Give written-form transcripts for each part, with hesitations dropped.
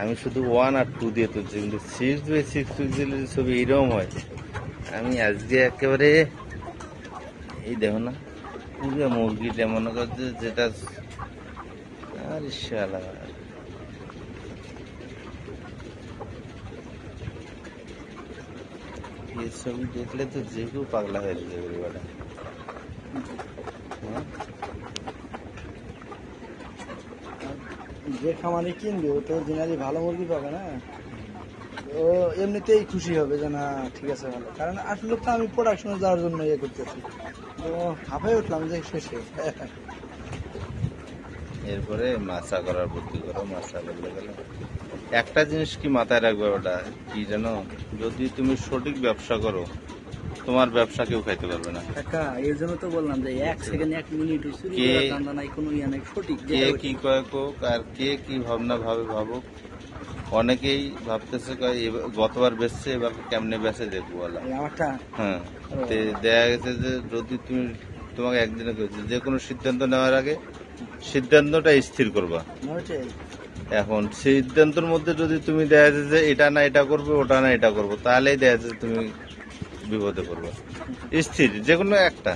আমি শুধু 1 আর 2 দিয়ে তুলছি, কিন্তু 6x6 পিক্সেলের ছবি এইরকম হয়। আমি আজকে একেবারে এই দেখো না, এই যে মুরগিটা মনে করছে যেটা, আরে শালা এই ছবি দেখলে তো যে কেউ পাগলা হয়ে যাবে বেটা। যে খামারে কিনবে ও তো অরিজিনালি ভালো মুরগি পাবে না, ও এমনিতেই খুশি হবে যে না ঠিক আছে ভালো। কারণ আসলে তো আমি প্রোডাকশনে যাওয়ার জন্য ইয়ে করতেছি, তো হাঁপাই উঠলাম যে শেষে। এরপরে মাছা করার বুদ্ধি করো, মাছা করলে গেলে একটা জিনিস কি মাথায় রাখবে ওটা কি জানো, যদি তুমি সঠিক ব্যবসা করো তোমার ব্যবসা কেউ খাইতে পারবে না। কাকা এর জন্য তো বললাম যে 1 সেকেন্ড 1 মিনিট চুরি করার ধান্দা নাই, কোনো ইয়ে নাই, সঠিক কে কি কয় কোক আর কে কি ভাবনা ভাবে ভাবুক। অনেকেই ভাবতেছে কয় গতবার বেচছে এবার কেমনে বেচে দেখবো বলা। আমারটা হ্যাঁ, দেখা গেছে যে যদি তুমি, তোমাকে একদিনে কইছে যে কোনো সিদ্ধান্ত নেওয়ার আগে সিদ্ধান্তটা স্থির করবা। ওইটাই। এখন সিদ্ধান্তের মধ্যে যদি তুমি দেখা যাচ্ছে যে এটা না এটা করবে, ওটা না এটা করবো, তাহলেই দেখা যাচ্ছে তুমি বিপদে পড়বে। স্থির যে কোনো একটা,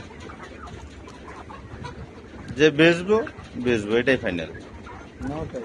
যে বেচবো বেচবো, এটাই ফাইনাল। ওটাই।